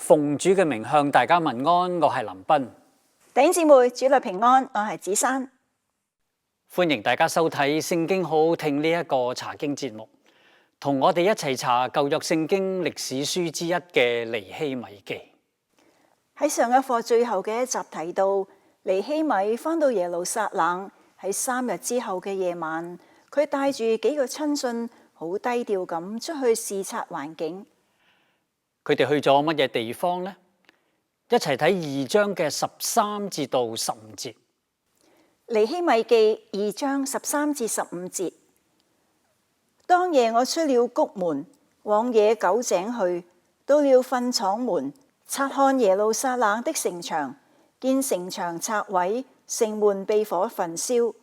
奉主嘅名向大家問安，我係林彬。弟兄姊妹，主內平安，我係子珊。歡迎大家收睇聖經好好聽呢一個查經節目，同我哋一齊查舊約聖經歷史書之一嘅尼希米記。喺上一課最後嘅一集提到，尼希米返到耶路撒冷，喺3日之後嘅夜晚，佢帶住幾個親信，好低調咁出去視察環境。佢哋去咗乜嘢地方呢？一齊睇2章嘅13至到15節。尼希米記2章13至15節。當夜我出了谷門，往野狗井去，到了糞廠門，察看耶路撒冷的城牆，見城牆拆毀，城門被火焚燒。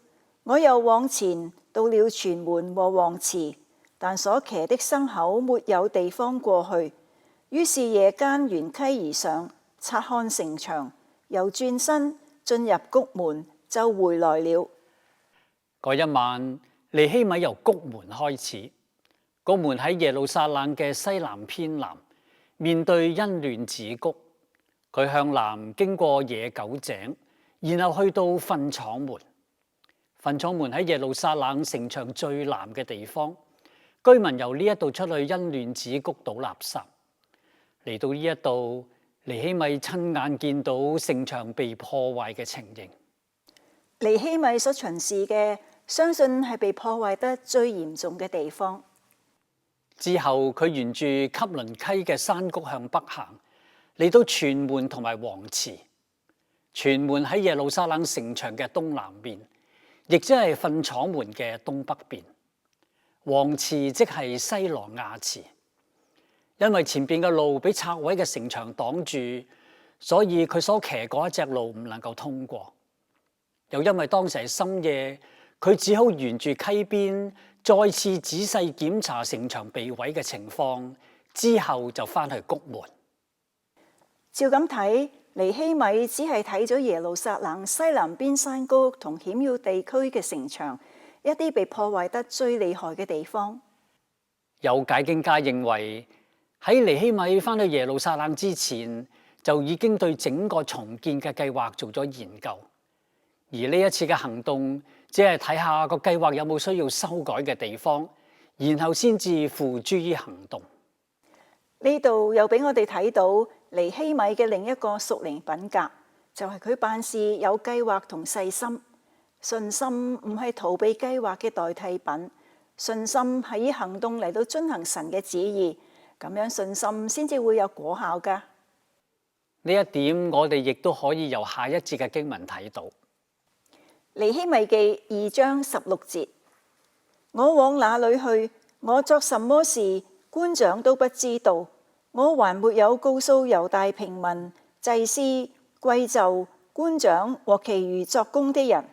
我又往前到了泉門和王池，但所騎的牲口沒有地方過去。於是夜間沿溪而上，察看城牆，又轉身進入谷門，就回來了。嗰一晚，尼希米由谷門開始。谷門喺耶路撒冷嘅西南偏南，面對欣嫩子谷。佢向南經過野狗井，然後去到糞廠門。糞廠門喺耶路撒冷城牆最南嘅地方，居民由呢一度出去欣嫩子谷倒垃圾。嚟到呢一度，尼希米親眼見到城牆被破壞嘅情形。尼希米所巡視嘅，相信係被破壞得最嚴重嘅地方。之後佢沿住汲淪溪嘅山谷向北行，嚟到泉門同埋王池。泉門喺耶路撒冷城牆嘅東南面，亦即係糞廠門嘅東北邊。王池即係西羅亞池。因為前邊嘅路俾拆毀嘅城牆擋住，所以佢所騎嗰一隻路唔能夠通過。又因為當時係深夜，佢只好沿住溪邊再次仔細檢查城牆被毀嘅情況，之後就返去谷門。照咁睇，尼希米只係睇咗耶路撒冷西南邊山谷同險要地區嘅城牆，一啲被破壞得最厲害嘅地方。有解經家認為，喺尼希米返去耶路撒冷之前，就已經對整個重建嘅計劃做咗研究，而呢一次嘅行動只係睇下個計劃有冇需要修改嘅地方，然後先至付諸於行動。呢度又俾我哋睇到尼希米嘅另一個屬靈品格，就係佢辦事有計劃同細心。信心唔係逃避計劃嘅代替品，信心係以行動嚟到遵行神嘅旨意。咁樣信心先至會有果效㗎。呢一點我哋亦都可以由下一節嘅經文睇到。尼希米記2章16節。我往哪裏去，我作什麼事，官長都不知道。我還沒有告訴猶大平民、祭司、貴胄、官長和其餘作工的人。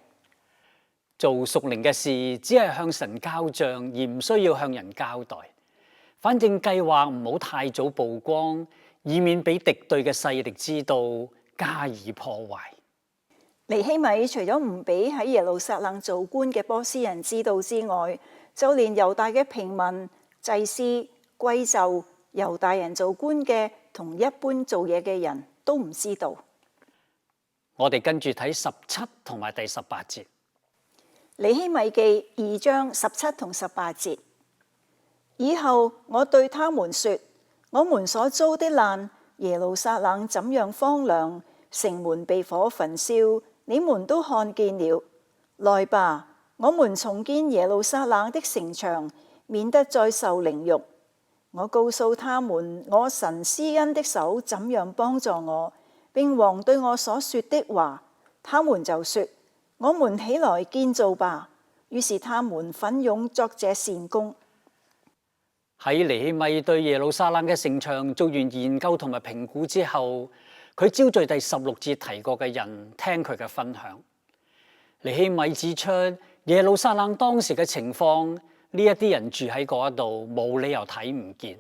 做屬靈嘅事，只係向神交賬，而唔需要向人交代。反正計劃唔好太早曝光，以免俾敵對嘅勢力知道，加以破壞。尼希米除咗唔俾喺耶路撒冷做官嘅波斯人知道之外，就連猶大嘅平民、祭司、貴胄、猶大人做官嘅同一般做嘢嘅人都唔知道。我哋跟住睇17同埋第18節。尼希米記2章17同18節。以後我對他們說：我們所遭的難，耶路撒冷怎樣荒涼，城門被火焚燒，你們都看見了。來吧，我們重建耶路撒冷的城牆，免得再受凌辱。我告訴他們，我神施恩的手怎樣幫助我，並王對我所說的話。他們就說：我們起來建造吧。於是他們奮勇作這善工。喺尼希米對耶路撒冷嘅城牆做完研究同埋評估之後，佢招聚第16節提過嘅人聽佢嘅分享。尼希米指出耶路撒冷當時嘅情況，呢一啲人住喺嗰度，冇理由睇唔見。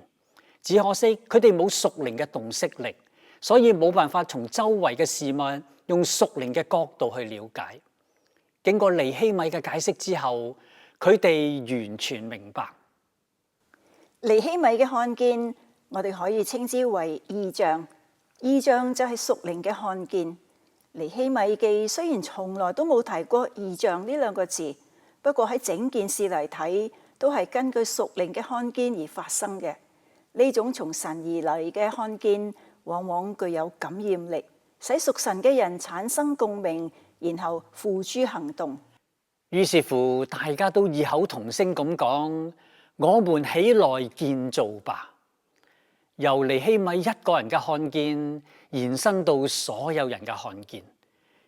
只可惜佢哋冇屬靈嘅洞悉力，所以冇辦法從周圍嘅事物用屬靈嘅角度去了解。經過尼希米嘅解釋之後，佢哋完全明白。尼希米嘅看見，我哋可以稱之為異象，異象就係屬靈嘅看見。尼希米記雖然從來都冇提過異象呢兩個字，不過喺整件事嚟睇，都係根據屬靈嘅看見而發生嘅。呢種從神而嚟嘅看見，往往具有感染力，使屬神嘅人產生共鳴，然後付諸行動。於是乎，大家都異口同聲咁講：我們起來建造吧！由尼希米一個人嘅看見延伸到所有人嘅看見，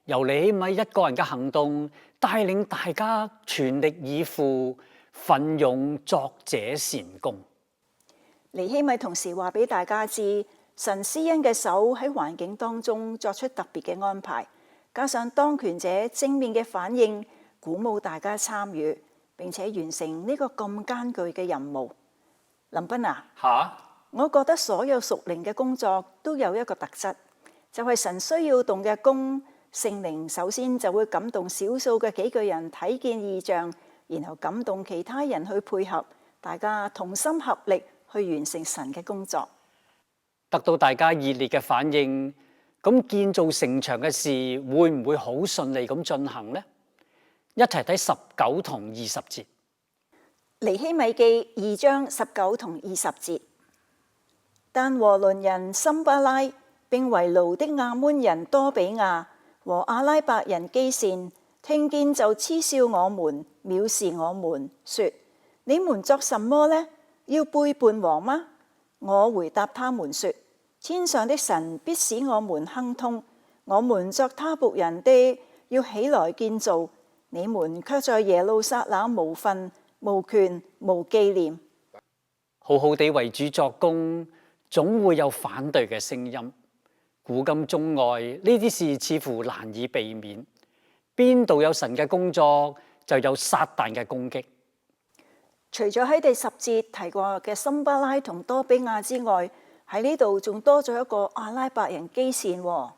由尼希米一個人嘅行動帶領大家全力以赴，奮勇作這善工。尼希米同時話俾大家知，神施恩嘅手喺環境當中作出特別嘅安排，加上當權者正面嘅反應，鼓舞大家參與，並且完成呢個咁艱巨嘅任務。林彬啊，我覺得所有屬靈嘅工作都有一個特質，就係神需要動嘅工，聖靈首先就會感動少數嘅幾個人睇見異象，然後感動其他人去配合，大家同心合力去完成神嘅工作。得到大家熱烈嘅反應，咁建造城牆嘅事會唔會好順利咁進行呢？一齊睇19同20節。尼希米記2章19同20節。但和倫人參巴拉並為奴的亞捫人多比亞和阿拉伯人基善聽見就嗤笑我們，藐視我們，說：你們作什麼呢？要背叛王嗎？我回答他們說：天上的神必使我們亨通，我們作他僕人的要起來建造，你們卻在耶路撒冷無份、無權、無紀念。好好地為主作工，總會有反對嘅聲音。古今中外呢啲事似乎難以避免，邊度有神嘅工作，就有撒旦嘅攻擊。除咗喺第10節提過嘅參巴拉同多比亞之外，喺呢度仲多咗一個阿拉伯人基善喎。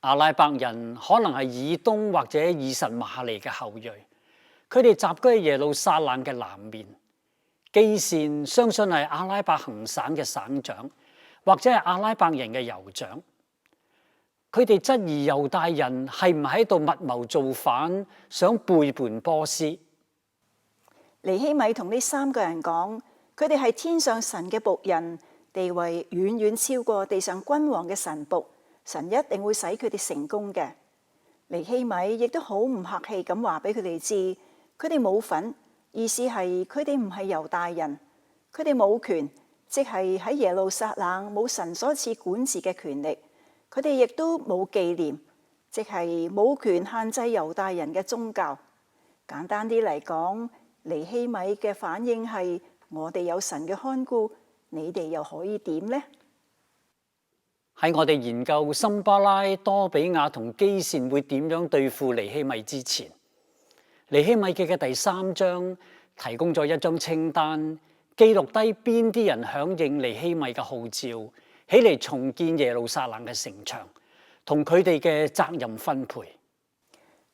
阿拉伯人可能係以東或者以實瑪利嘅後裔，佢哋集居喺耶路撒冷嘅南面。基善相信係阿拉伯行省嘅省長，或者係阿拉伯人嘅酋長。佢哋質疑猶大人係唔係喺度密謀造反，想背叛波斯。尼希米同呢3個人講，佢哋係天上神嘅僕人，地位遠遠超過地上君王嘅臣僕，神一定會使佢哋成功嘅。尼希米亦都好唔客氣咁話俾佢哋知，佢哋冇份。意思係佢哋唔係猶大人，佢哋冇權，即係喺耶路撒冷冇神所賜管治嘅權力。佢哋亦都冇紀念，即係冇權限制猶大人嘅宗教。簡單啲嚟講，尼希米嘅反應係：我哋有神嘅看顧，你哋又可以點呢？喺我哋研究參巴拉、多比亞同基善會點樣對付尼希米之前，尼希米記嘅第3章提供咗一張清單，記錄低邊啲人響應尼希米嘅號召，起嚟重建耶路撒冷嘅城牆，同佢哋嘅責任分配。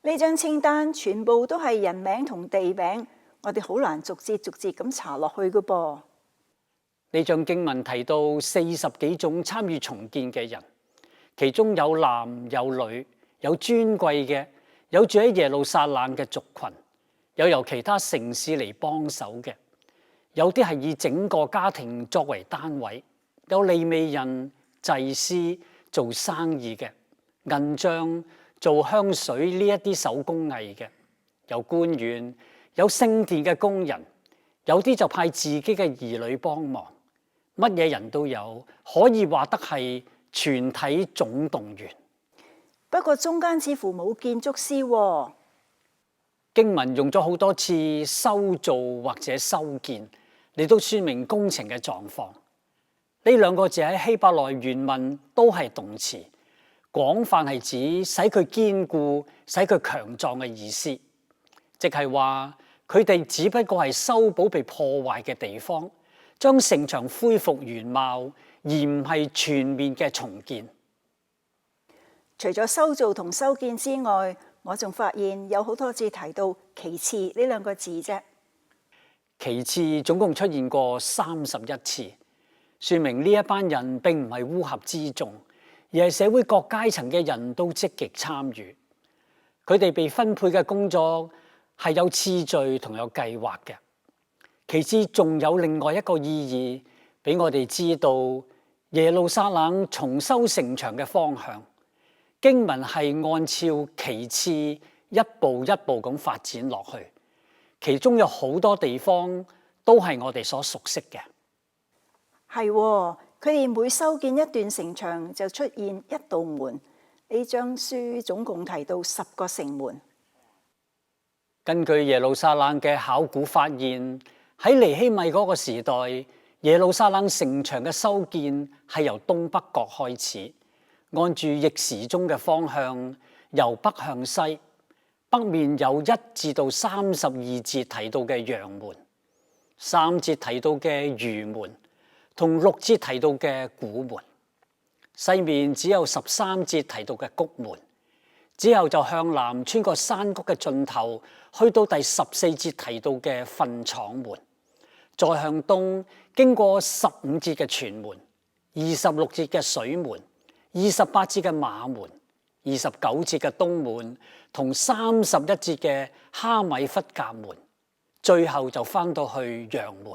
呢張清單全部都係人名同地名，我哋好難逐節咁查落去㗎噃。呢張經文提到40幾種參與重建嘅人，其中有男有女，有尊貴嘅，有住喺耶路撒冷嘅族群，有由其他城市嚟幫手嘅，有啲係以整個家庭作為單位，有利未人、祭司、做生意嘅、銀匠、做香水呢一啲手工藝嘅，有官員，有聖殿嘅工人，有啲就派自己嘅兒女幫忙，乜嘢人都有，可以話得係全體總動員。不過中間似乎冇建築師喎。經文用咗好多次修造或者修建嚟到說明工程嘅狀況。呢兩個字喺希伯來原文都係動詞，廣泛係指使佢堅固、使佢強壯嘅意思，即係話佢哋只不過係修補被破壞嘅地方，將城牆恢復原貌，而唔係全面嘅重建。除咗修造同修建之外，我仲發現有好多次提到其次呢兩個字啫。其次總共出現過31次，說明呢一班人並唔係烏合之眾，而係社會各階層嘅人都積極參與。佢哋被分配嘅工作係有次序同有計劃嘅。其次，仲有另外一個意義，俾我哋知道耶路撒冷重修城牆嘅方向。經文係按照其次一步一步咁發展落去，其中有好多地方都係我哋所熟悉嘅。係喎，佢哋每修建一段城牆就出現一道門。呢章書總共提到10個城門。根據耶路撒冷嘅考古發現，喺尼希米嗰個時代，耶路撒冷城牆嘅修建係由東北角開始，按住逆時鐘嘅方向由北向西，北面有1至到32節提到嘅陽門，3節提到嘅魚門，同6節提到嘅古門。西面只有13節提到嘅谷門，之後就向南穿過山谷嘅盡頭，去到第14節提到嘅糞廠門，再向東經過15節嘅泉門、26節嘅水門、28節嘅馬門、29節嘅東門同31節嘅哈米弗甲門，最後就返到去陽門。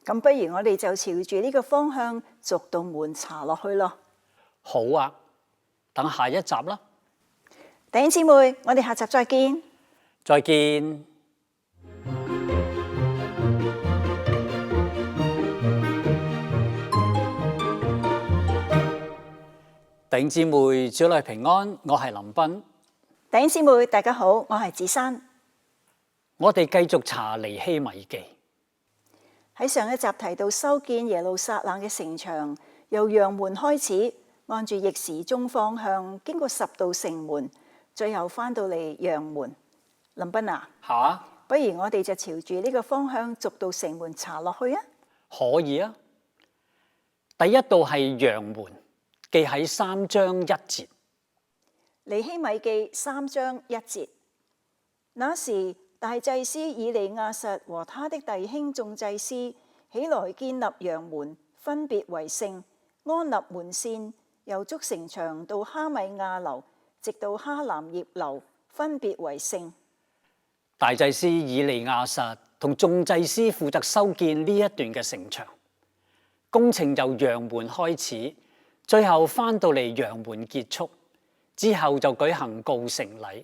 咁不如我哋就朝住呢個方向逐道門查落去咯。好啊，等下一集啦。弟兄姊妹，我哋下集再見。再見。弟兄姊妹，主內平安，我係林彬。弟兄姊妹，大家好，我係子珊。我哋繼續查尼希米記。喺上一集提到修建耶路撒冷嘅城牆，由陽門開始，按住逆時鐘方向，經過10道城門，最後返到嚟陽門。林彬啊，不如我哋就朝住呢個方向逐道城門查落去啊。可以啊。第一道係陽門，記喺3章1節。尼希米記3章1節。那時，大祭司以利亞實和他的弟兄眾祭司起來建立陽門，分別為聖，安立門扇，由築城牆到哈米亞樓，直到哈南葉樓，分別為聖。大祭司以利亞實同眾祭司負責修建呢一段嘅城牆，工程由陽門開始，最後返到嚟陽門結束，之後就舉行告成禮，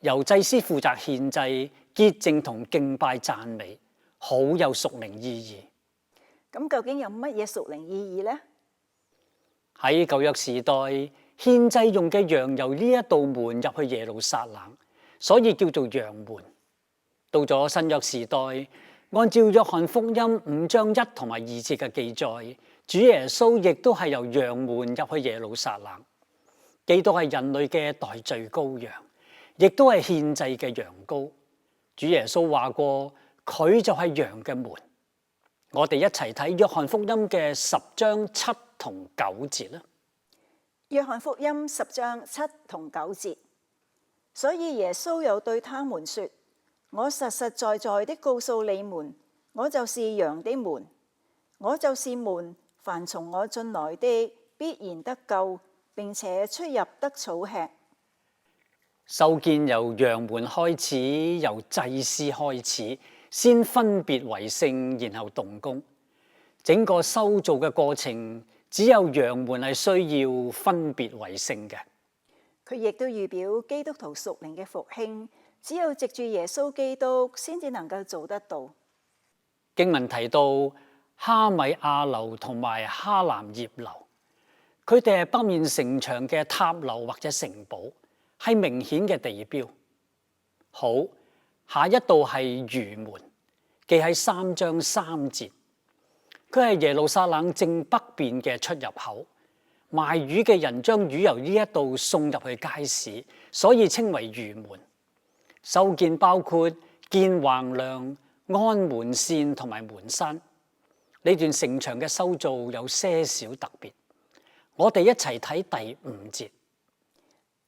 由祭司負責獻祭、潔淨同敬拜讚美，好有屬靈意義。咁究竟有乜嘢屬靈意義呢？喺舊約時代，獻祭用嘅羊由呢一道門入去耶路撒冷，所以叫做羊門。到咗新約時代，按照約翰福音5章1同埋2節嘅記載，主耶穌亦都係由羊門入去耶路撒冷。基督係人類嘅代罪羔羊，亦都係獻祭嘅羊羔。主耶穌話過，佢就係羊嘅門。我哋一齊睇約翰福音嘅10章7同9節啦。約翰福音10章7同9節。所以耶穌又對他們說：我實實在在的告訴你們，我就是羊的門。我就是門，凡從我進來的，必然得救，並且出入得草吃。修建由陽門開始，由祭司開始，先分別為聖，然後動工。整個修造嘅過程，只有陽門係需要分別為聖嘅。佢亦都預表基督徒屬靈嘅復興，只有藉住耶穌基督，先至能夠做得到。經文提到哈米亞樓同埋哈南葉樓，佢哋係北面城牆嘅塔樓或者城堡，係明顯嘅地標。好，下一道係魚門，記喺3章3節。佢係耶路撒冷正北邊嘅出入口，賣魚嘅人將魚由呢一度送入去街市，所以稱為魚門。修建包括建橫梁、安門扇同埋門閂。呢段城牆嘅修造有些少特別，我哋一齊睇第5節。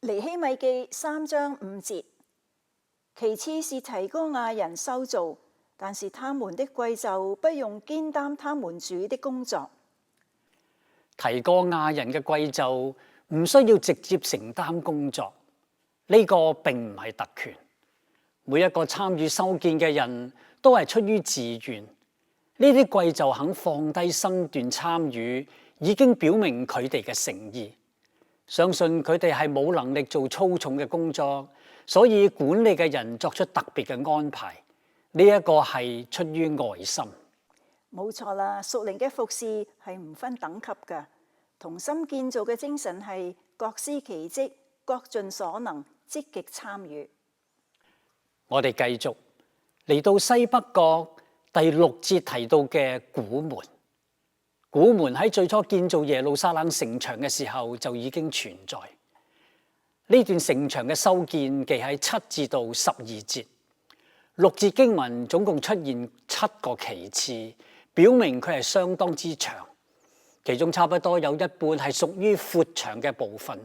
尼希米記3章5節。其次是提哥亞人修造，但是他們的貴胄不用肩擔他們主的工作。提哥亞人嘅貴胄唔需要直接承擔工作，呢個並唔係特權。每一個參與修建嘅人都係出於自願。呢啲貴胄肯放低身段參與，已經表明佢哋嘅誠意。相信佢哋係冇能力做粗重嘅工作，所以管理嘅人作出特別嘅安排。呢一個係出於愛心。冇錯啦，屬靈嘅服侍係唔分等級㗎。同心建造嘅精神係各司其職，各盡所能，積極參與。我哋繼續嚟到西北角第6節提到嘅古門。古門喺最初建造耶路撒冷城牆嘅時候就已經存在。呢段城牆嘅修建記喺7至到12節。6節經文總共出現7個旗幟，表明佢係相當之長，其中差不多有一半係屬於闊長嘅部分，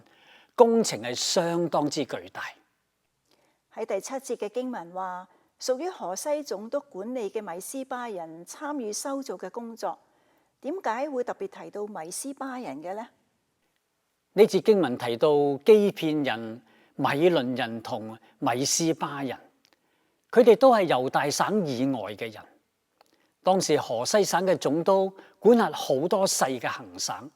工程係相當之巨大。喺第7節嘅經文話，屬於河西總督管理嘅米斯巴人參與修造嘅工作。點解會特別提到米斯巴人嘅呢？呢節經文提到基遍人、米倫人同米斯巴人。佢哋都係猶大省以外嘅人。當時河西省嘅總督管轄好多細嘅行省。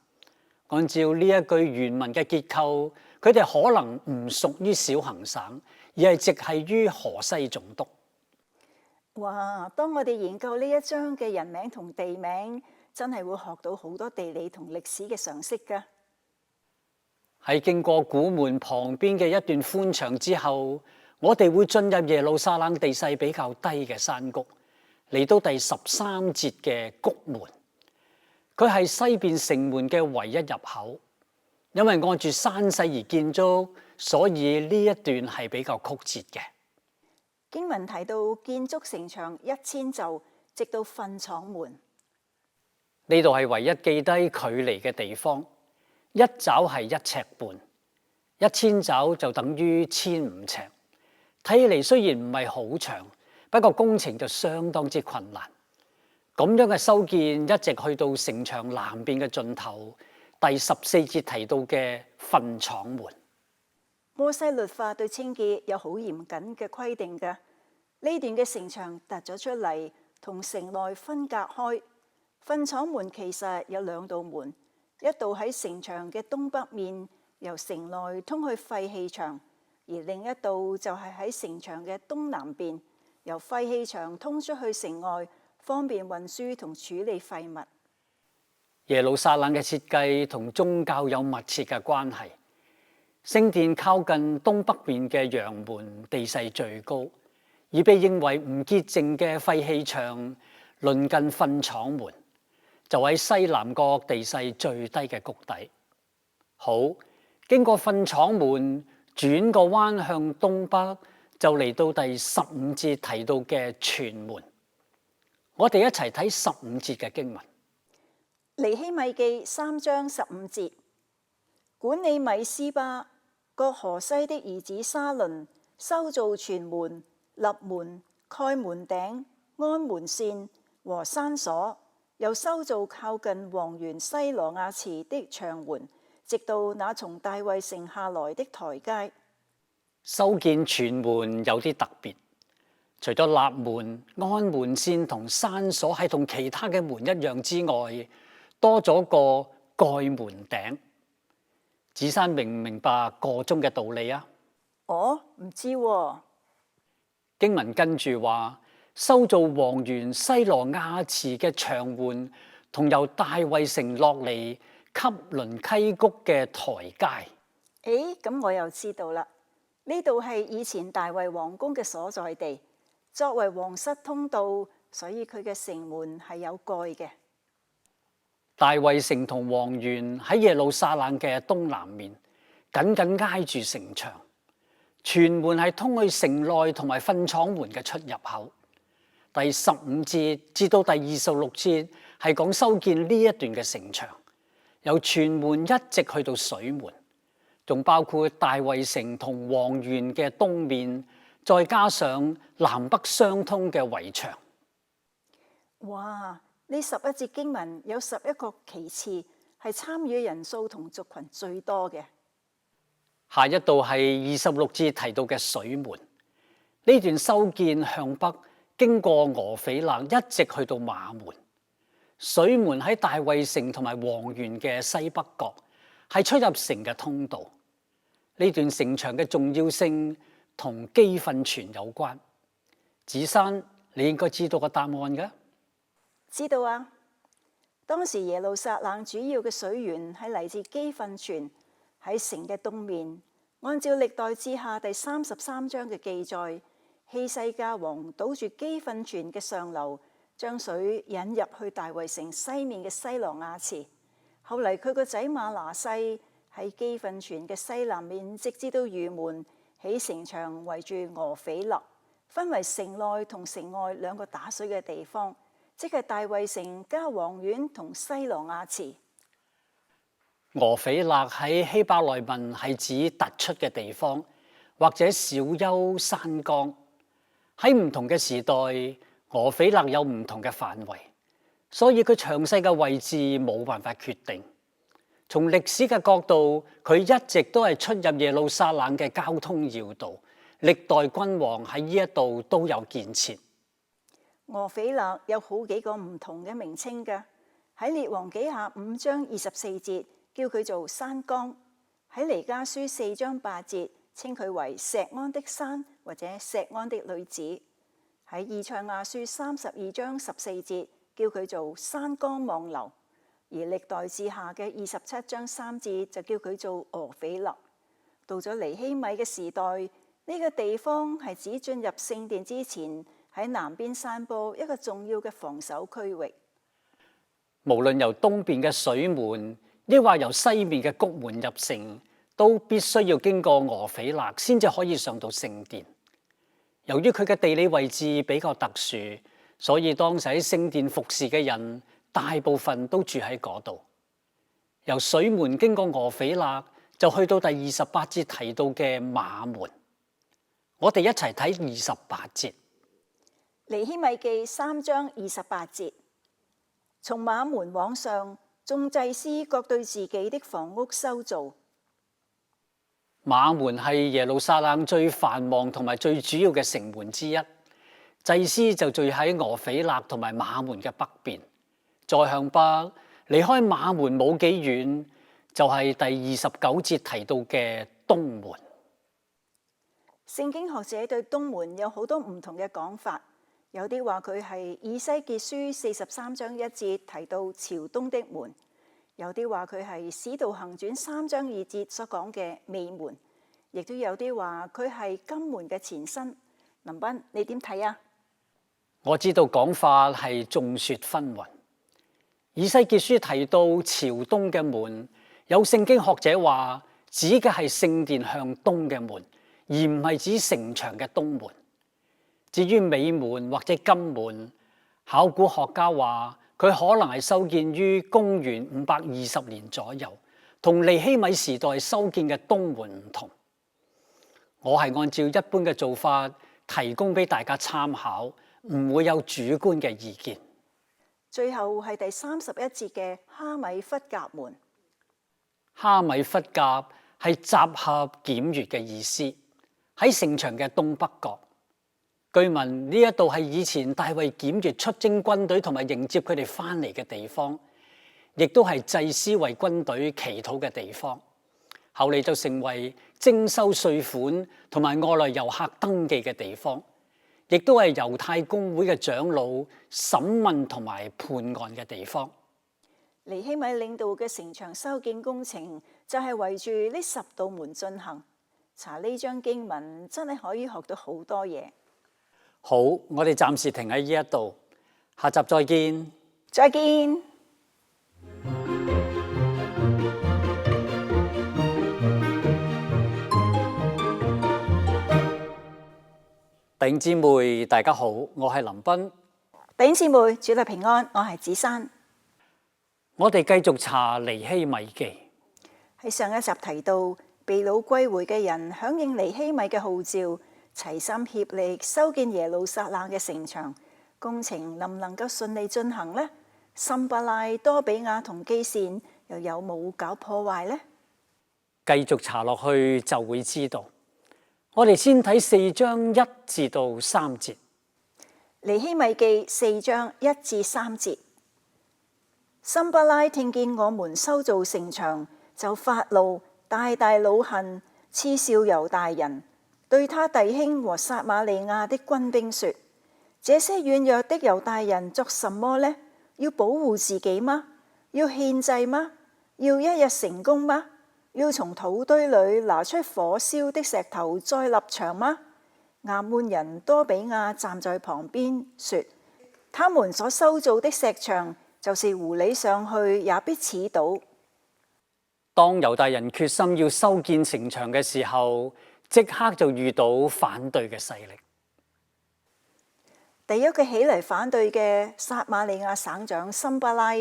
按照呢一句原文嘅結構，佢哋可能唔屬於小行省，而係直係於河西總督。哇！當我哋研究呢一章嘅人名同地名，真係會學到好多地理同歷史嘅常識㗎。喺經過古門旁邊嘅一段寬場之後，我哋會進入耶路撒冷地勢比較低嘅山谷，嚟到第13節嘅谷門。佢係西邊城門嘅唯一入口，因為按住山勢而建築，所以呢一段係比較曲折嘅。經文提到建築城牆1000肘，直到糞廠門。呢度係唯一記低距離嘅地方，一肘係1尺半，1000肘就等於1500尺。睇起嚟雖然唔係好長，不過工程就相當之困難。咁樣嘅修建一直去到城牆南邊嘅盡頭，第14節提到嘅糞廠門。摩西律法對清潔有好嚴謹嘅規定嘅。呢段嘅城牆突咗出嚟，同城內分隔開。糞廠門其實有2道門，一道喺城牆嘅東北面，由城內通去廢棄場。而另一道就係喺城牆嘅東南邊，由廢棄場通出去城外，方便運輸同處理廢物。耶路撒冷嘅設計同宗教有密切嘅關係。聖殿靠近東北面嘅陽門，地勢最高，而被認為唔潔淨嘅廢棄場鄰近糞廠門，就喺西南角地勢最低嘅谷底。好，經過糞廠門，轉個彎向東北，就嚟到第15節提到嘅全門。我哋一齊睇15節嘅經文。尼希米記3章15節，管理米斯巴、各河西的兒子沙倫修造全門、立門、蓋門頂、安門扇和山鎖，又修造靠近王園西羅亞池的牆垣，直到那從大衛城下來的台階。修建全門有啲特別，除咗立門、安門扇同山鎖係同其他嘅門一樣之外，多咗個蓋門頂。子珊明唔明白個中嘅道理啊？哦，唔知喎。經文跟住話，修造王園西羅亞池嘅牆垣，同由大衛城落嚟汲淪溪谷嘅台階。咁我又知道啦。呢度係以前大衛王宮嘅所在地，作為皇室通道，所以佢嘅城門係有蓋嘅。大衛城同王園喺耶路撒冷嘅東南面，緊緊挨住城牆。全門係通去城內同埋糞廠門嘅出入口。第15節至到第26節係講修建呢一段嘅城牆，由全門一直去到水門，仲包括大衛城同王園嘅東面，再加上南北相通嘅圍牆。哇！呢11節經文有11個旗幟，係參與人數同族群最多嘅。下一度係26節提到嘅水門，呢段修建向北，經過俄斐勒一直去到馬門。水門喺大衛城同埋王園嘅西北角，係出入城嘅通道。呢段城牆嘅重要性同基訓泉有關。子珊，你應該知道個答案㗎。知道啊，當時耶路撒冷主要嘅水源係嚟自基訓泉，喺城嘅東面。按照歷代志下第33章嘅記載，希西家王堵住基訓泉嘅上流，將水引入去大衛城西面嘅西羅亞池。後嚟佢個仔馬拿西喺基訓泉嘅西南面，直至到魚門，起城牆圍住俄斐勒，分為城內同城外兩個打水嘅地方，即係大衛城加王苑同西羅亞池。俄斐勒喺希伯來文係指突出嘅地方，或者小丘山崗。喺唔同嘅時代，俄斐勒有唔同嘅範圍，所以佢詳細嘅位置冇辦法決定。從歷史嘅角度，佢一直都係出入耶路撒冷嘅交通要道，歷代君王喺呢一度都有建設。俄斐勒有好幾個唔同嘅名稱嘅，喺列王紀下5章24節叫佢做山崗，喺彌迦書4章8節稱佢為錫安的山或者錫安的女子，喺以賽亞書32章14節叫佢做山崗望樓，而歷代志下嘅27章3節就叫佢做俄斐勒。到咗尼希米嘅時代，呢個地方係指進入聖殿之前喺南邊山坡一個重要嘅防守區域。無論由東邊嘅水門，抑或由西面嘅谷門入城，都必須要經過俄斐勒先至可以上到聖殿。由於佢嘅地理位置比較特殊，所以當時喺聖殿服侍嘅人大部分都住喺嗰度。由水門經過俄斐勒，就去到第28節提到嘅馬門。我哋一齊睇28節。尼希米記3章28節，從馬門往上，眾祭司各對自己的房屋修造。馬門係耶路撒冷最繁忙同埋最主要嘅城門之一，祭司就聚喺俄斐勒同埋馬門嘅北邊。再向北離開馬門冇幾遠，就係第29節提到嘅東門。聖經學者對東門有好多唔同嘅講法，有啲話佢係以西結書43章1節提到朝東的門，有啲話佢係使徒行傳3章2節所講嘅美門，亦都有啲話佢係金門嘅前身。林彬，你點睇啊？我知道講法係眾說紛紜。以西結書提到朝東嘅門，有聖經學者話指嘅係聖殿向東嘅門，而唔係指城牆嘅東門。至於美門或者金門，考古學家話佢可能係修建於公元520年左右，同尼希米時代修建嘅東門唔同。我係按照一般嘅做法提供俾大家參考，唔會有主觀嘅意見。最後係第31節嘅哈米弗甲門。哈米弗甲係集合檢閱嘅意思，喺城牆嘅東北角。據聞呢一度係以前大衛檢閱出征軍隊同埋迎接佢哋翻嚟嘅地方，亦都係祭司為軍隊祈禱嘅地方。後嚟就成為徵收稅款同埋外來遊客登記嘅地方，亦都係猶太公會嘅長老審問同埋判案嘅地方。尼希米領導嘅城牆修建工程就係圍住呢10道門進行。查呢章經文真係可以學到好多嘢。好，我哋暫時停喺呢一度，下集再見。再見。弟兄姊妹，大家好，我係林彬。弟兄姊妹，主內平安，我係子珊。我哋繼續查尼希米記。喺上一集提到，被擄歸回嘅人響應尼希米嘅號召，齊心協力修建耶路撒冷嘅城牆，工程能唔能夠順利進行呢？參巴拉、多比亞同基善又有冇搞破壞呢？繼續查落去就會知道。我哋先睇4章1至到3節。尼希米記4章1至3節。參巴拉聽見我們修造城牆，就發怒，大大惱恨，嗤笑猶大人，對他弟兄和撒瑪利亞的軍兵說：這些軟弱的猶大人作什麼呢？要保護自己嗎？要獻祭嗎？要一日成功嗎？要從土堆裏拿出火燒的石頭再立牆嗎？亞捫人多比亞站在旁邊說：他們所修造的石牆，就是狐狸上去也必刺倒。當猶大人決心要修建城牆嘅時候，即刻就遇到反對嘅勢力。第一個起嚟反對嘅撒瑪利亞省長參巴拉，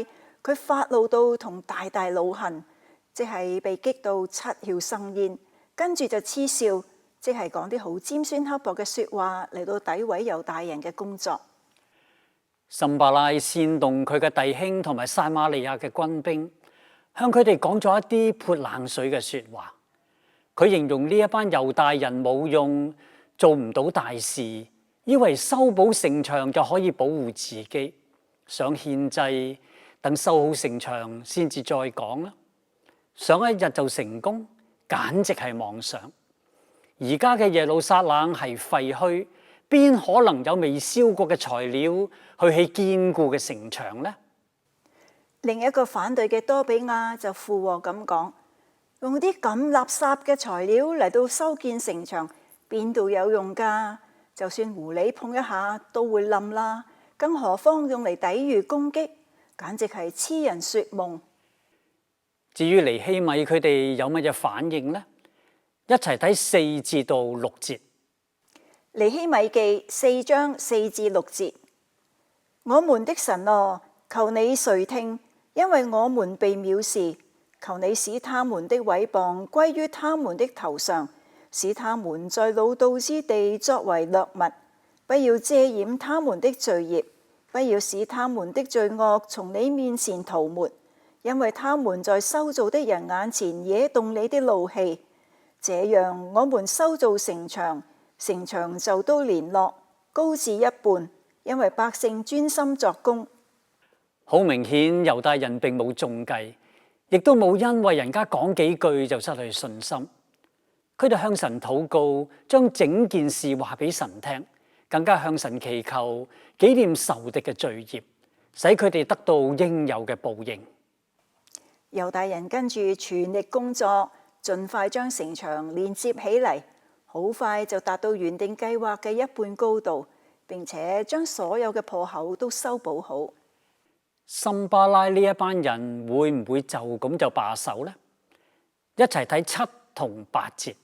佢發怒到同大大惱恨，即係被激到七竅生煙，跟住就嗤笑，即係講啲好尖酸刻薄嘅說話嚟到詆毀猶大人嘅工作。參巴拉煽動佢嘅弟兄同埋撒瑪利亞嘅軍兵，向佢哋講咗一啲潑冷水嘅說話。佢形容呢一班猶大人冇用，做唔到大事，以為修補城牆就可以保護自己，想獻祭，等修好城牆先至再講啦。想一日就成功，簡直係妄想。而家嘅耶路撒冷係廢墟，邊可能有未燒過嘅材料去起堅固嘅城牆呢？另一個反對嘅多比亞就附和咁講：用啲咁垃圾嘅材料嚟到修建城牆，邊度有用㗎？就算狐狸碰一下都會冧啦，更何況用嚟抵禦攻擊，簡直係痴人說夢。至於尼希米佢哋有乜嘢反應呢？一齊睇4至到6節。尼希米記4章4至6節。我們的神啊，求你垂聽，因為我們被藐視，求你使他們的毀謗歸於他們的頭上，使他們在老道之地作為掠物，不要遮掩他們的罪孽，不要使他們的罪惡從你面前塗抹，因為他們在修造的人眼前惹動你的怒氣。這樣我們修造城牆，城牆就都連絡，高至一半，因為百姓專心作工。好明顯，猶大人並冇中計，亦都冇因為人家講幾句就失去信心。佢哋向神禱告，將整件事話俾神聽，更加向神祈求紀念仇敵嘅罪孽，使佢哋得到應有嘅報應。猶大人跟住全力工作，盡快將城牆連接起嚟，好快就達到原定計劃嘅一半高度，並且將所有嘅破口都修補好。參巴拉呢一班人會唔會就咁就罷手呢？一齊睇7同8節。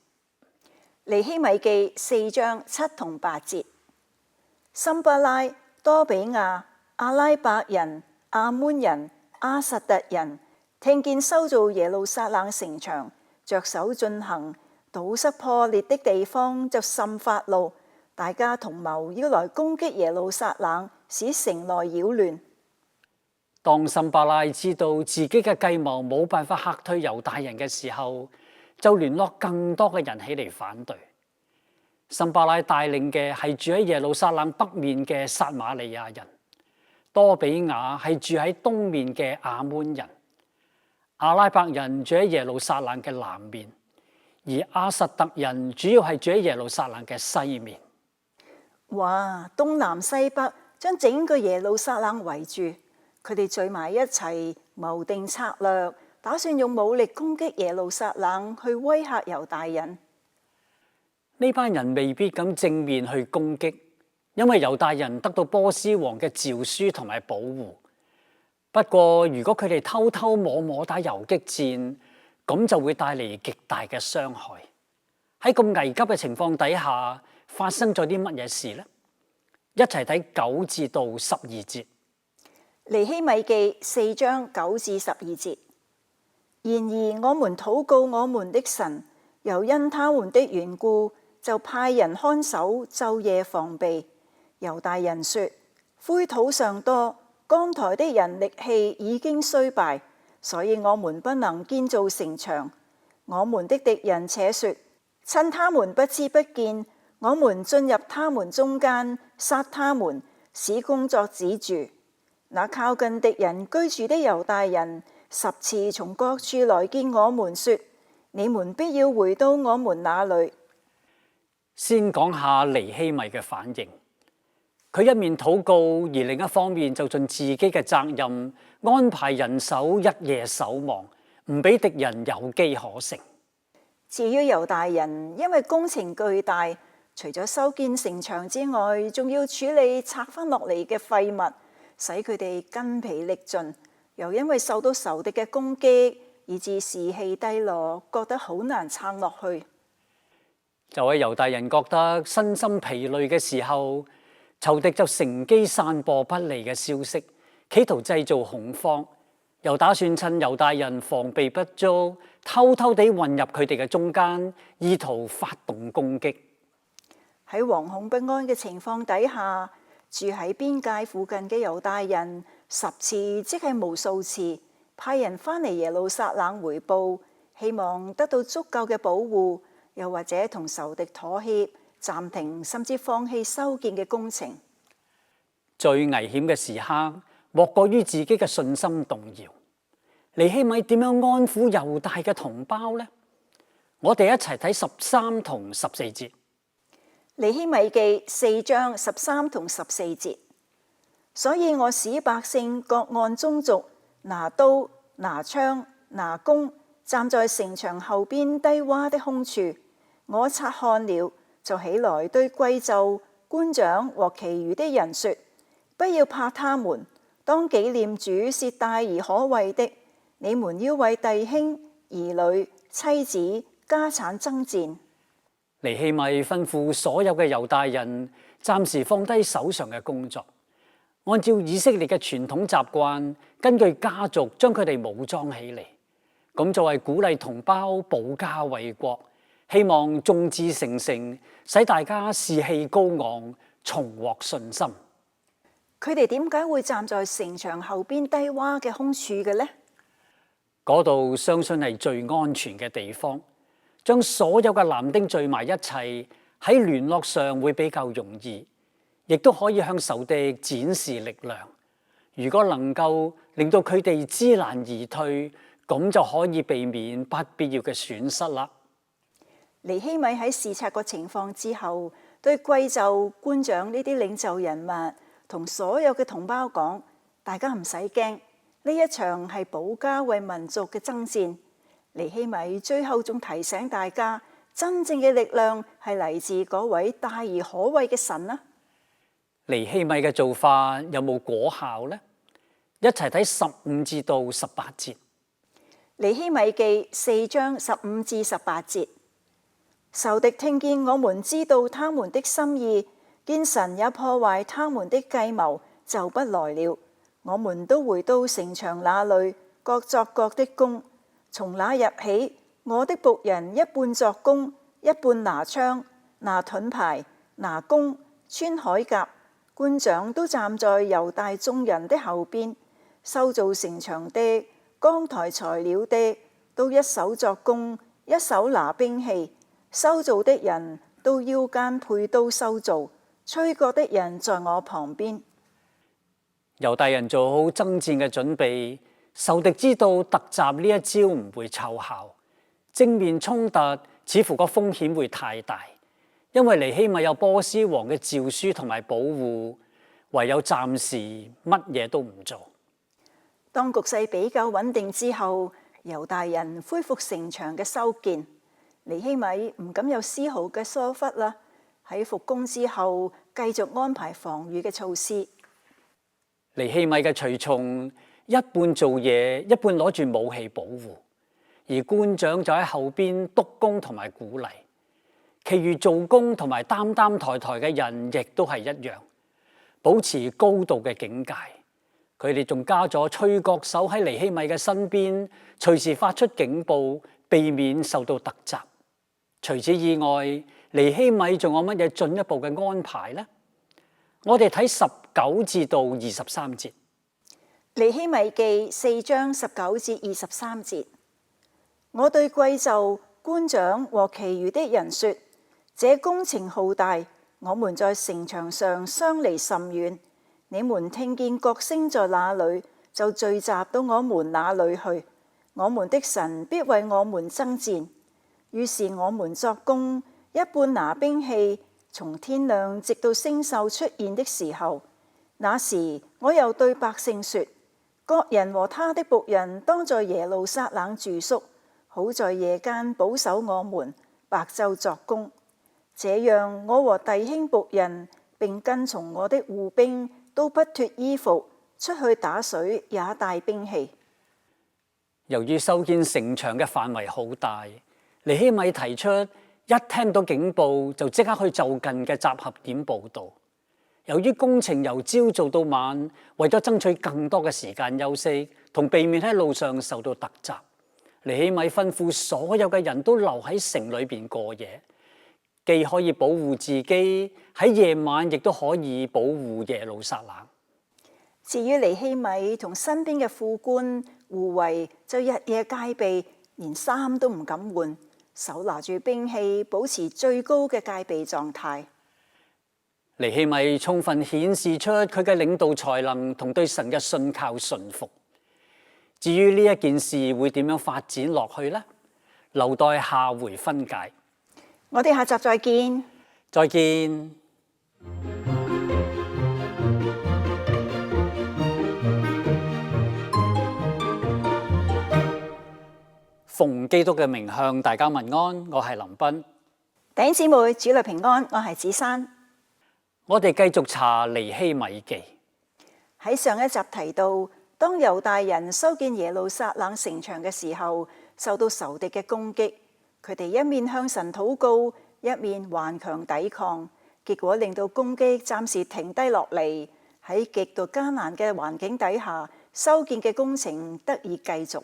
尼希米記4章7同8節。參巴拉、多比亞、阿拉伯人、亞捫人、亞實突人聽見修造耶路撒冷城牆，着手進行，堵塞破裂的地方，就甚發怒，大家同謀要來攻擊耶路撒冷，使城內擾亂。當參巴拉知道自己嘅計謀冇辦法嚇退猶大人嘅時候，就聯絡更多嘅人起嚟反對。參巴拉帶領嘅係住喺耶路撒冷北面嘅撒瑪利亞人，多比亞係住喺東面嘅亞捫人，阿拉伯人住喺耶路撒冷嘅南面，而亞實突人主要係住喺耶路撒冷嘅西面。哇！東南西北將整個耶路撒冷圍住，佢哋聚埋一齊謀定策略，打算用武力攻擊耶路撒冷，去威嚇猶大人。呢班人未必咁正面去攻擊，因為猶大人得到波斯王嘅詔書同埋保護。不過如果佢哋偷偷摸摸打游擊戰，咁就會帶嚟極大嘅傷害。喺咁危急嘅情況底下，發生咗啲乜嘢事呢？一齊睇9至到12節。尼希米記4章9至12節。然而我們禱告我們的神，又因他們的緣故，就派人看守，晝夜防備。猶大人說：灰土尚多，扛抬的人力氣已經衰敗，所以我們不能建造城牆。我們的敵人且說，趁他們不知不見，我們進入他們中間，殺他們，使工作止住。那靠近敵人居住的猶大人10次從各處來見我們，說：你們必要回到我們那裏。先講下尼希米嘅反應，佢一面禱告，而另一方面就盡自己嘅責任，安排人手日夜守望，唔俾敵人有機可乘。至於猶大人，因為工程巨大，除咗修建城牆之外，仲要處理拆翻落嚟嘅廢物，使佢哋筋疲力盡，又因為受到仇敵嘅攻擊，以致士氣低落，覺得好難撐落去。就喺猶大人覺得身心疲累嘅時候，仇敵就乘機散播不利嘅消息，企圖製造恐慌，又打算趁猶大人防備不足，偷偷地混入佢哋嘅中間，意圖發動攻擊。喺惶恐不安嘅情況底下，住喺邊界附近嘅猶大人10次，即係無數次，派人返嚟耶路撒冷回報，希望得到足夠嘅保護，又或者同仇敵妥協，暫停甚至放棄修建嘅工程。最危險嘅時刻，莫過於自己嘅信心動搖。尼希米點樣安撫猶大嘅同胞呢？我哋一齊睇13同14節。尼希米記4章13同14節。所以我使百姓各按宗族，拿刀、拿槍、拿弓，站在城牆後邊低窪的空處。我察看了，就起來對貴胄、官長和其餘的人說：不要怕他們，當紀念主是大而可畏的。你們要為弟兄、兒女、妻子、家產爭戰。尼希米吩咐所有嘅猶大人暫時放低手上嘅工作，按照以色列嘅傳統習慣，根據家族將佢哋武裝起嚟，咁就係鼓勵同胞保家衛國，希望眾志成城，使大家士氣高昂，重獲信心。佢哋點解會站在城牆後邊低窪嘅空處嘅呢？嗰度相信係最安全嘅地方，將所有嘅男丁聚埋一齊，喺聯絡上會比較容易，亦都可以向仇敵展示力量。如果能夠令到佢哋知難而退，咁就可以避免不必要嘅損失啦。尼希米喺視察個情況之後，對貴胄、官長呢啲領袖人物同所有嘅同胞講：大家唔使驚。呢一場係保家衛民族嘅爭戰。尼希米最後仲提醒大家，真正嘅力量係嚟自嗰位大而可畏嘅神啊！尼希米嘅做法有冇果效呢？一齊睇15至到18節。尼希米記4章15至18節。仇敵聽見我們知道他們的心意，見神也破壞他們的計謀，就不來了。我們都回到城牆那裏，各作各的工。從那日起，我的僕人一半作工，一半拿槍、拿盾牌、拿弓、穿鎧甲。官長都站在猶大眾人的後邊，修造城牆的、扛抬材料的，都一手作工，一手拿兵器。修造的人都腰間配刀修造，吹角的人在我旁邊。猶大人做好爭戰嘅準備，仇敵知道突襲呢一招唔會奏效，正面衝突似乎個風險會太大，因為尼希米有波斯王嘅詔書同埋保護，唯有暫時乜嘢都唔做。當局勢比較穩定之後，猶大人恢復城牆嘅修建，尼希米唔敢有絲毫嘅疏忽啦。喺復工之後，繼續安排防禦嘅措施。尼希米嘅隨從一半做嘢，一半攞住武器保護，而官長就喺後邊督工同埋鼓勵。其餘做工同埋擔抬嘅人亦都係一樣，保持高度嘅警戒。佢哋仲加咗吹角手喺尼希米嘅身邊，隨時發出警報，避免受到突襲。除此以外，尼希米仲有乜嘢進一步嘅安排呢？我哋睇19至到23節。尼希米記4章19至23節，我對貴胄、官長和其餘的人說：這工程浩大，我們在城牆上相離甚遠。你們聽見角聲在哪裏，就聚集到我們那裏去。我們的神必為我們爭戰。於是我們作工，一半拿兵器，從天亮直到星宿出現的時候。那時我又對百姓說：各人和他的僕人當在耶路撒冷住宿，好在夜間保守我們，白晝作工。這樣我和弟兄僕人並跟從我的護兵都不脱衣服，出去打水也帶兵器。由於修建城牆嘅範圍好大，尼希米提出一聽到警報就即刻去就近嘅集合點報到。由於工程由朝做到晚，為咗爭取更多嘅時間休息同避免喺路上受到突襲，尼希米吩咐所有嘅人都留喺城裏邊過夜，既可以保護自己，喺夜晚亦都可以保護耶路撒冷。至於尼希米同身邊嘅副官護衛就日夜戒備，連衫都唔敢換，手拿住兵器，保持最高嘅戒備狀態。尼希米充分顯示出佢嘅領導才能同對神嘅信靠順服。至於呢一件事會點樣發展落去呢？留待下回分解。我哋下集再見。再見。奉基督嘅名向大家問安，我係林彬。弟兄姊妹，主內平安，我係子珊。我哋繼續查尼希米記。喺上一集提到，當猶大人修建耶路撒冷城牆嘅時候，受到仇敵嘅攻擊，佢哋一面向神禱告，一面頑強抵抗，結果令到攻擊暫時停低落嚟。喺極度艱難嘅環境底下，修建嘅工程得以繼續。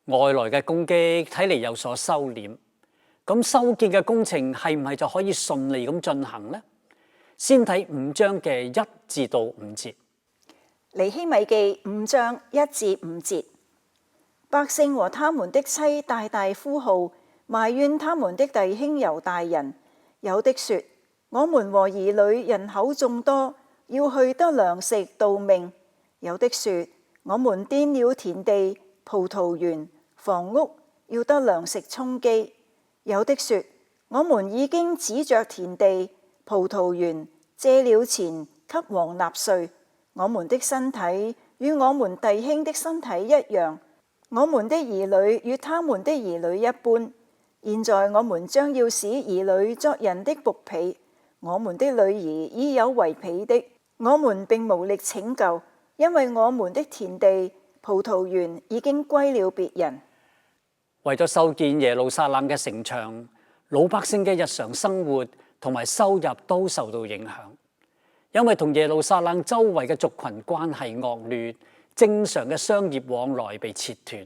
外來嘅攻擊睇嚟有所收斂，咁修建嘅工程係唔係就可以順利咁進行呢？先睇5章嘅1至到5節。尼希米記5章1至5節，百姓和他們的妻大大呼號，埋怨他們的弟兄猶大人。有的說：我們和兒女人口眾多，要去得糧食度命。有的說：我們顛了田地、葡萄園、房屋，要得糧食充飢。有的說：我們已經指着田地、葡萄園借了錢給王納稅，我們的身體與我們弟兄的身體一樣，我們的兒女與他們的兒女一般。現在我們將要使兒女作人的僕婢，我們的女兒已有為婢的，我們並無力拯救，因為我們的田地、葡萄園已經歸了別人。為咗修建耶路撒冷嘅城牆，老百姓嘅日常生活同埋收入都受到影響，因為同耶路撒冷周圍嘅族群關係惡劣，正常嘅商業往來被切斷，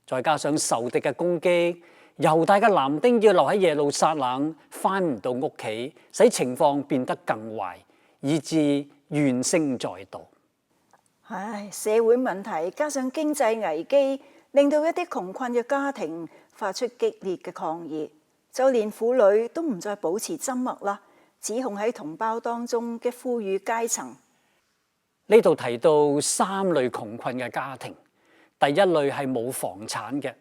再加上仇敵嘅攻擊，猶大嘅男丁要留喺耶路撒冷，返唔到屋企，使情況變得更壞，以致怨聲載道。社會問題加上經濟危機，令到一啲窮困嘅家庭發出激烈嘅抗議。就連婦女都唔再保持緘默啦，指控喺同胞當中嘅富裕階層。呢度提到3類窮困嘅家庭，第一類係冇房產嘅，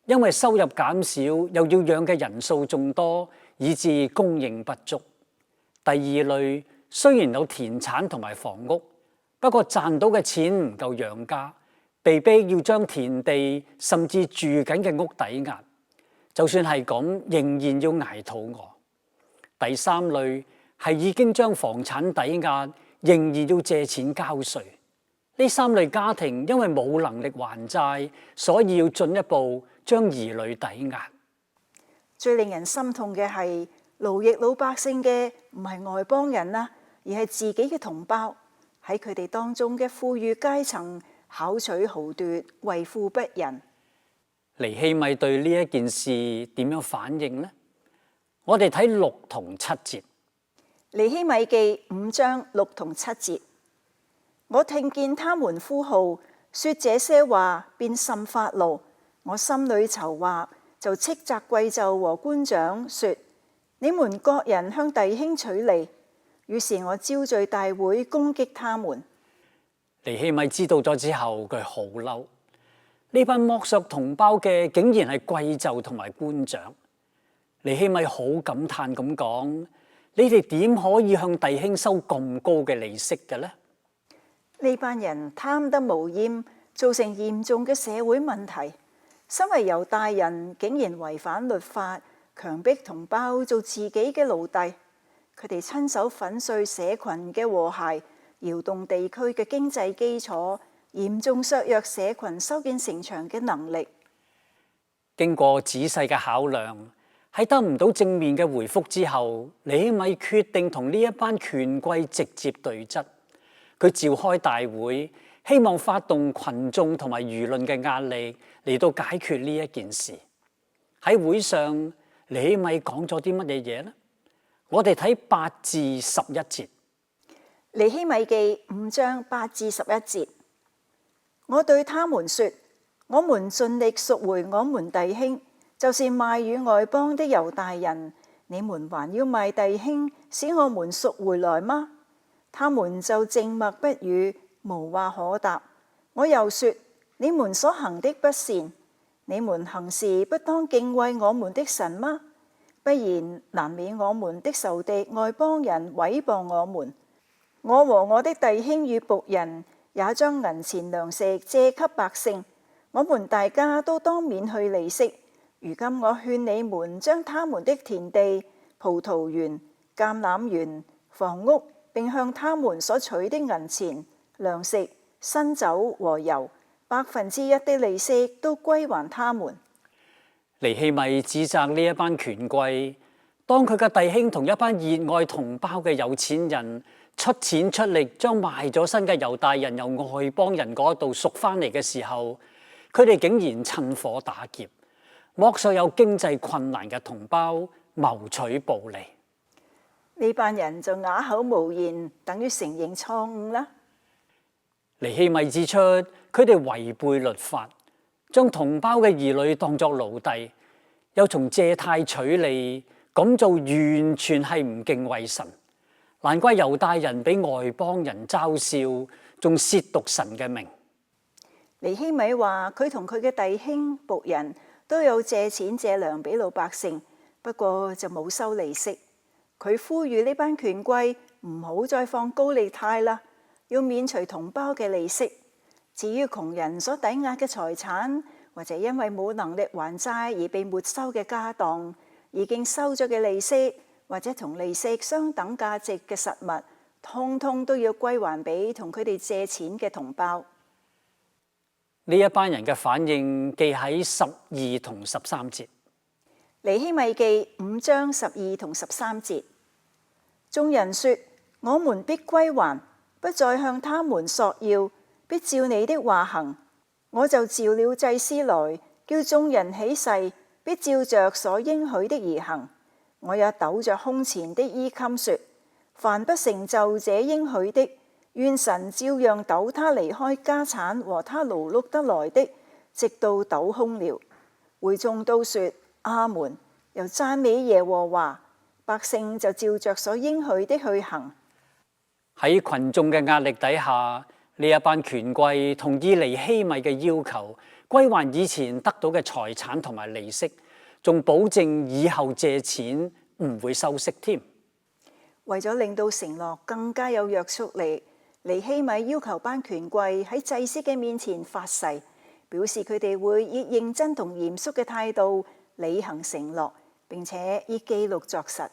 因為收入減少，又要養嘅人數眾多，以致供應不足。第二類雖然有田產同埋房屋，不過賺到嘅錢唔夠養家，被逼要將田地甚至住緊嘅屋抵押。就算係咁，仍然要捱肚餓。第三類係已經將房產抵押，仍然要借錢交稅。呢3類家庭因為冇能力還債，所以要進一步將兒女抵押。最令人心痛嘅係勞役老百姓嘅唔係外邦人啦，而係自己嘅同胞。喺佢哋當中嘅富裕階層巧取豪奪，為富不仁。尼希米對呢一件事點樣反應呢？我哋睇6同7節。尼希米記5章6同7節，我聽見他們呼號，說這些話，便甚發怒。我心裏籌劃，就斥責貴胄和官長，說：你們各人向弟兄取利。於是我招聚大會攻擊他們。尼希米知道咗之後，佢好嬲。呢班剝削同胞嘅竟然係貴胄同埋官長。尼希米好感嘆咁講：你哋點可以向弟兄收咁高嘅利息嘅呢？呢班人貪得無厭，造成嚴重嘅社會問題。身為猶大人，竟然違反律法，強迫同胞做自己嘅奴隸。佢哋親手粉碎社群嘅和諧，搖動地區嘅經濟基礎，嚴重削弱社群修建城牆嘅能力。經過仔細嘅考量，喺得唔到正面嘅回覆之後，尼希米決定同呢一班權貴直接對質。佢召開大會，希望發動群眾同埋輿論嘅壓力嚟到解決呢一件事。喺會上，尼希米講咗啲乜嘢嘢呢？我哋睇8至11節。尼希米記5章8至11節。我對他們說：我們盡力贖回我們弟兄，就是賣與外邦的猶大人。你們還要賣弟兄，使我們贖回來嗎？他們就靜默不語，無話可答。我又說：你們所行的不善，你們行事不當敬畏我們的神嗎？不然難免我們的仇敵外邦人毀謗我們。我和我的弟兄與僕人也將銀錢糧食借給百姓，我們大家都當免去利息。如今我勸你們將他們的田地、葡萄園、橄欖園、房屋，並向他們所取的銀錢、糧食、新酒和油1%的利息都歸還他們。尼希米指責呢一班權貴，當佢嘅弟兄同一班熱愛同胞嘅有錢人出錢出力，將賣咗身嘅猶大人由外邦人嗰度贖翻嚟嘅時候，佢哋竟然趁火打劫，剝削有經濟困難嘅同胞，謀取暴利。呢班人就啞口無言，等於承認錯誤啦。尼希米指出，佢哋違背律法，將同胞嘅兒女當作奴隸，又從借貸取利，咁做完全係唔敬畏神。難怪猶大人俾外邦人嘲笑，仲褻瀆神嘅名。尼希米話：佢同佢嘅弟兄僕人都有借錢借糧俾老百姓，不過就冇收利息。佢呼籲呢班權貴唔好再放高利貸啦，要免除同胞嘅利息。至於窮人所抵押嘅財產，或者因為冇能力還債而被沒收嘅家當，已經收咗嘅利息，或者同利息相等價值嘅實物，通通都要歸還俾同佢哋借錢嘅同胞。呢一班人嘅反應記喺12同13節。尼希米記5章12同13節。眾人說：我們必歸還，不再向他們索要，必照你的話行。我就召了祭司來，叫眾人起誓，必照着所應許的而行。我也抖着胸前的衣襟說：凡不成就這應許的，願神照樣抖他離開家產和他勞碌得來的，直到抖空了。會眾都說阿門，又讚美耶和華。百姓就照着所應許的去行。喺群眾嘅壓力底下，呢一班權貴同意尼希米嘅要求，歸還以前得到嘅財產同埋利息，仲保證以後借錢唔會收息添。為咗令到承諾更加有約束力，尼希米要求班權貴喺祭司嘅面前發誓，表示佢哋會以認真同嚴肅嘅態度履行承諾，並且以記錄作實。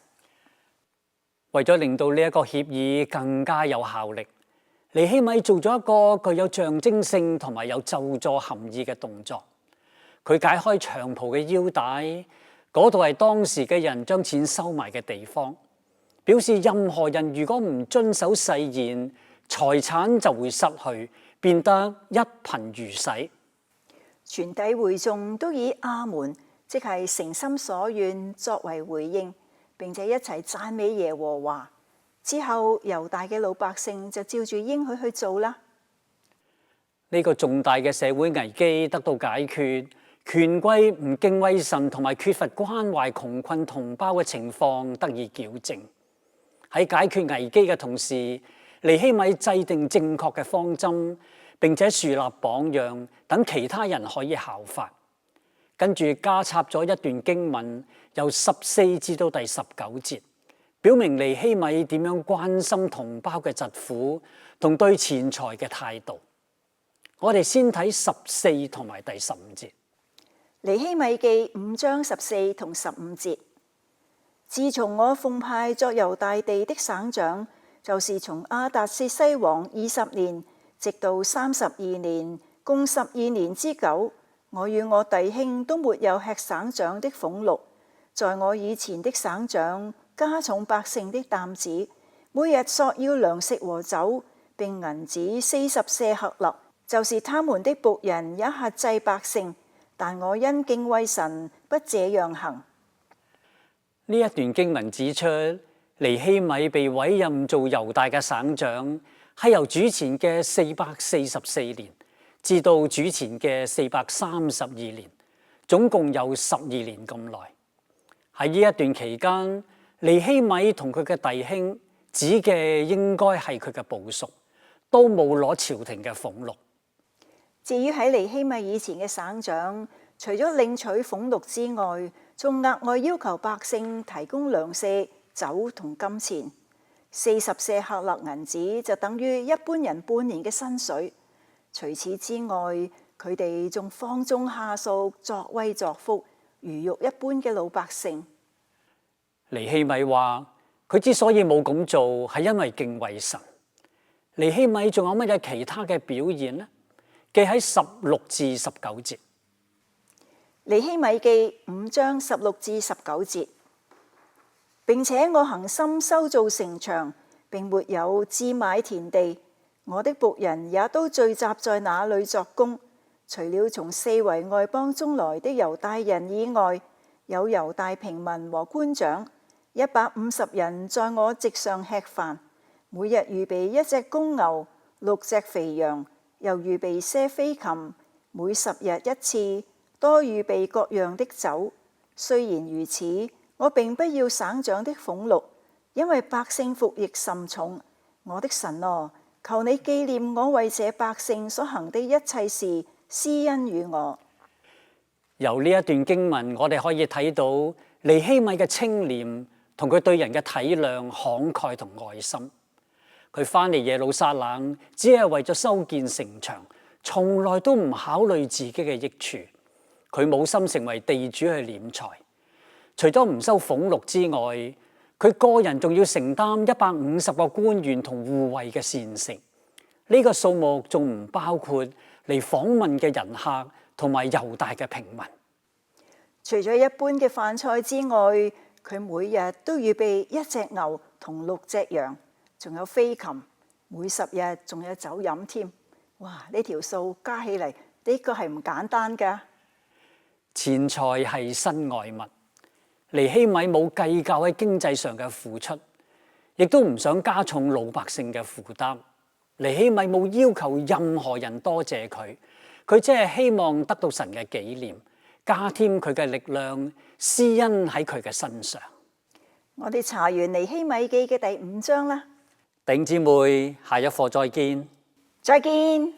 為咗令到呢一個協議更加有效力，尼希米做咗一個具有象徵性同埋有咒詛含義嘅動作。佢解開長袍嘅腰帶，嗰度係當時嘅人將錢收埋嘅地方，表示任何人如果唔遵守誓言，財產就會失去，變得一貧如洗。全體會眾都以阿門，即係誠心所願作為回應，並且一齊讚美耶和華。之後猶大嘅老百姓就照住應許去做啦。呢個重大嘅社會危機得到解決，權貴唔敬畏神同埋缺乏關懷窮困同胞嘅情況得以矯正。喺解決危機嘅同時，尼希米制定正確嘅方針，並且樹立榜樣，等其他人可以效法。跟住加插咗一段經文，由14至到第19節，表明尼希米點樣關心同胞嘅疾苦同對錢財嘅態度。我哋先睇14同埋第15節。尼希米記5章14同15節。自從我奉派作猶大地的省長，就是從亞達薛西王20年，直到32年，共12年之久，我與我弟兄都沒有吃省長的俸祿。在我以前的省長加重百姓的擔子，每日索要糧食和酒，並銀子40舍客勒，就是他們的僕人也轄制百姓。但我因敬畏神，不這樣行。呢一段經文指出，尼希米被委任做猶大嘅省長，係由主前嘅444年至到主前嘅432年，總共有12年咁耐。喺呢一段期間，尼希米同佢嘅弟兄，指嘅應該係佢嘅部屬，都冇攞朝廷嘅俸祿。至於喺尼希米以前嘅省長，除咗領取俸祿之外，仲額外要求百姓提供糧食、酒同金錢。40舍客勒銀子就等於一般人半年嘅薪水。除此之外，佢哋仲放縱下屬，作威作福，如肉一般嘅老百姓。尼希米話：佢之所以冇咁做，係因為敬畏神。尼希米仲有乜嘢其他嘅表現呢？記喺16至19節。尼希米記5章16至19節。並且我恒心修造城牆，並沒有置買田地。我的僕人也都聚集在那裏作工，除了從四圍外邦中來的猶大人以外，有猶大平民和官長150人在我席上吃飯，每日預備1隻公牛、6隻肥羊，又預備些飛禽，每10日1次，多預備各樣的酒。雖然如此，我並不要省長的俸祿，因為百姓服役甚重。我的神啊，求你紀念我為這百姓所行的一切事，施恩與我。由呢一段經文，我哋可以睇到尼希米嘅清廉同佢對人嘅體諒、慷慨同愛心。佢翻嚟耶路撒冷，只係為咗修建城牆，從來都唔考慮自己嘅益處。佢冇心成為地主去斂財。除咗唔收俸祿之外，佢個人仲要承擔150個官員同護衛嘅膳食。呢個數目仲唔包括嚟訪問嘅人客同埋猶大嘅平民。除咗一般嘅飯菜之外，佢每日都預備1隻牛同6隻羊，仲有飛禽，每10日仲有酒飲添。哇！呢條數加起嚟，呢個係唔簡單㗎。錢財係身外物。尼希米冇計較喺經濟上嘅付出，亦都唔想加重老百姓嘅負擔。尼希米冇要求任何人多謝佢，佢只係希望得到神嘅紀念，加添佢嘅力量，施恩喺佢嘅身上。我哋查完尼希米記嘅第5章啦。弟兄姊妹，下一課再見。再見。